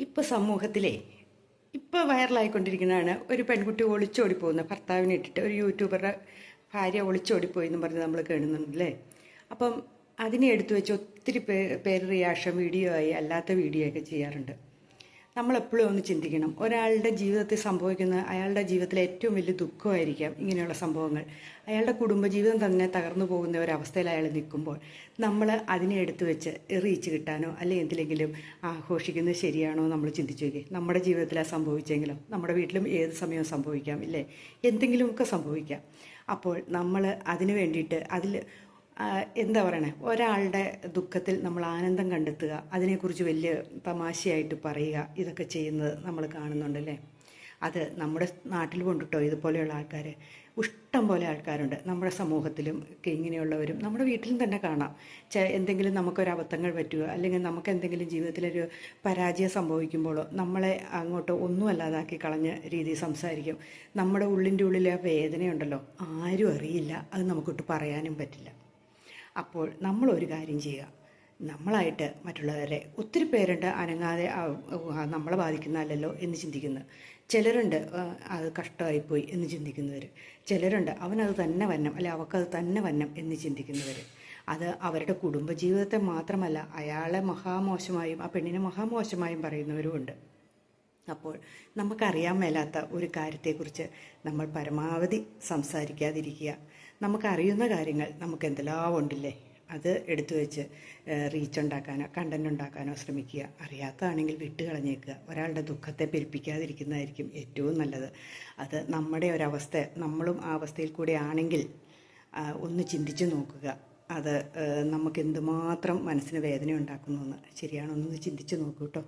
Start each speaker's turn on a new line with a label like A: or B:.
A: ഇപ്പോൾ സമൂഹത്തിലെ ഇപ്പോൾ വൈറലായിക്കൊണ്ടിരിക്കുന്നതാണ് ഒരു പെൺകുട്ടി ഒളിച്ചോടി പോകുന്നത് ഭർത്താവിനെ ഇട്ടിട്ട് ഒരു യൂട്യൂബറുടെ ഭാര്യ ഒളിച്ചോടിപ്പോയി എന്ന് പറഞ്ഞ് നമ്മൾ കേൾക്കുന്നുണ്ടല്ലേ. അപ്പം അതിനെ എടുത്തു വെച്ച് ഒത്തിരി പേര് റിയാക്ഷൻ വീഡിയോ ആയി അല്ലാത്ത വീഡിയോ ഒക്കെ ചെയ്യാറുണ്ട്. നമ്മളെപ്പോഴും ഒന്ന് ചിന്തിക്കണം, ഒരാളുടെ ജീവിതത്തിൽ സംഭവിക്കുന്ന അയാളുടെ ജീവിതത്തിലെ ഏറ്റവും വലിയ ദുഃഖമായിരിക്കാം ഇങ്ങനെയുള്ള സംഭവങ്ങൾ. അയാളുടെ കുടുംബജീവിതം തന്നെ തകർന്നു പോകുന്ന ഒരവസ്ഥയിൽ അയാൾ നിൽക്കുമ്പോൾ നമ്മൾ അതിനെ എടുത്തു വെച്ച് എറിയിച്ച് കിട്ടാനോ അല്ലെങ്കിൽ എന്തിലെങ്കിലും ആഘോഷിക്കുന്നത് ശരിയാണോ നമ്മൾ ചിന്തിച്ചു നോക്കി. നമ്മുടെ ജീവിതത്തിലാണ് സംഭവിച്ചെങ്കിലും നമ്മുടെ വീട്ടിലും ഏത് സമയവും സംഭവിക്കാം ഇല്ലേ, എന്തെങ്കിലുമൊക്കെ സംഭവിക്കാം. അപ്പോൾ നമ്മൾ അതിന് വേണ്ടിയിട്ട് എന്താ പറയണേ, ഒരാളുടെ ദുഃഖത്തിൽ നമ്മൾ ആനന്ദം കണ്ടെത്തുക, അതിനെക്കുറിച്ച് വലിയ തമാശയായിട്ട് പറയുക, ഇതൊക്കെ ചെയ്യുന്നത് നമ്മൾ കാണുന്നുണ്ടല്ലേ. അത് നമ്മുടെ നാട്ടിൽ കൊണ്ടിട്ടോ ഇതുപോലെയുള്ള ആൾക്കാർ ഇഷ്ടം പോലെ ആൾക്കാരുണ്ട്. നമ്മുടെ സമൂഹത്തിലും ഒക്കെ ഇങ്ങനെയുള്ളവരും നമ്മുടെ വീട്ടിലും തന്നെ കാണാം. എന്തെങ്കിലും നമുക്കൊരബദ്ധങ്ങൾ പറ്റുക അല്ലെങ്കിൽ നമുക്ക് എന്തെങ്കിലും ജീവിതത്തിലൊരു പരാജയം സംഭവിക്കുമ്പോഴോ നമ്മളെ അങ്ങോട്ട് ഒന്നുമല്ലാതാക്കി കളഞ്ഞ രീതിയിൽ സംസാരിക്കും. നമ്മുടെ ഉള്ളിൻ്റെ ഉള്ളിലെ വേദനയുണ്ടല്ലോ ആരും അറിയില്ല, അത് നമുക്കൊട്ട് പറയാനും പറ്റില്ല. അപ്പോൾ നമ്മളൊരു കാര്യം ചെയ്യുക, നമ്മളായിട്ട് മറ്റുള്ളവരെ ഒത്തിരി പേരുണ്ട് അനങ്ങാതെ നമ്മളെ ബാധിക്കുന്നതല്ലല്ലോ എന്ന് ചിന്തിക്കുന്നത്. ചിലരുണ്ട് അത് കഷ്ടമായിപ്പോയി എന്ന് ചിന്തിക്കുന്നവർ. ചിലരുണ്ട് അവനത് തന്നെ വന്നം അല്ലെ അവൾക്കത് തന്നെ വന്നം എന്ന് ചിന്തിക്കുന്നവർ. അത് അവരുടെ കുടുംബജീവിതത്തെ മാത്രമല്ല അയാളെ മഹാമോശമായും ആ പെണ്ണിനെ മഹാമോശമായും പറയുന്നവരുമുണ്ട്. അപ്പോൾ നമുക്കറിയാൻ മേലാത്ത ഒരു കാര്യത്തെക്കുറിച്ച് നമ്മൾ പരമാവധി സംസാരിക്കാതിരിക്കുക. നമുക്കറിയുന്ന കാര്യങ്ങൾ നമുക്ക് എന്തെല്ലാം ഉണ്ടില്ലേ, അത് എടുത്തു വെച്ച് റീച്ച് ഉണ്ടാക്കാനോ കണ്ടന്റ് ഉണ്ടാക്കാനോ ശ്രമിക്കുക. അറിയാത്തതാണെങ്കിൽ വിട്ടുകളഞ്ഞേക്കുക. ഒരാളുടെ ദുഃഖത്തെ പെരുപ്പിക്കാതിരിക്കുന്നതായിരിക്കും ഏറ്റവും നല്ലത്. അത് നമ്മുടെ ഒരവസ്ഥ, നമ്മളും ആ അവസ്ഥയിൽ കൂടെ ആണെങ്കിൽ ഒന്ന് ചിന്തിച്ചു നോക്കുക. അത് നമുക്ക് എന്തുമാത്രം മനസ്സിന് വേദന ഉണ്ടാക്കുന്നു എന്ന്. ശരിയാണോ, ഒന്ന് ചിന്തിച്ച് നോക്കൂ കേട്ടോ.